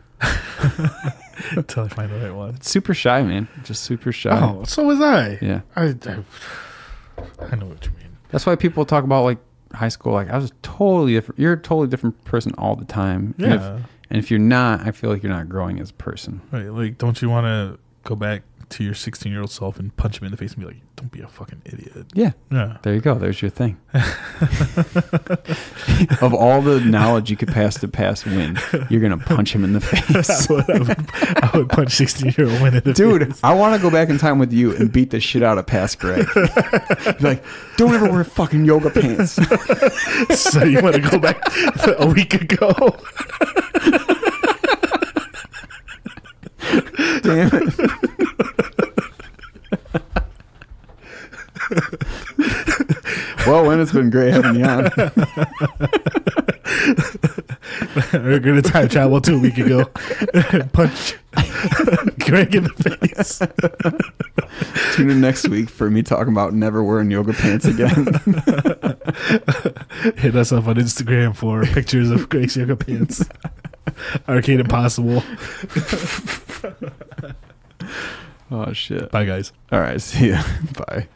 Until I find the right one. Super shy, man. Just super shy. Oh, so was I. Yeah. I know what you mean. That's why people talk about like high school. Like I was totally different. You're a totally different person all the time. Yeah. And if you're not, I feel like you're not growing as a person. Right. Like, don't you want to go back to your 16-year-old self and punch him in the face and be like, don't be a fucking idiot. Yeah. Yeah. There you go. There's your thing. Of all the knowledge you could pass to past Win, you're going to punch him in the face. I would punch 16-year-old Win in the face. Dude, I want to go back in time with you and beat the shit out of past Gregg. Like, don't ever wear fucking yoga pants. So you want to go back a week ago? Damn it. Well, Win, it's been great having you on. We're going to time travel to a week ago. Punch Gregg in the face. Tune in next week for me talking about never wearing yoga pants again. Hit us up on Instagram for pictures of Gregg's yoga pants. Arcade Impossible. Oh, shit. Bye, guys. All right, see ya. Bye.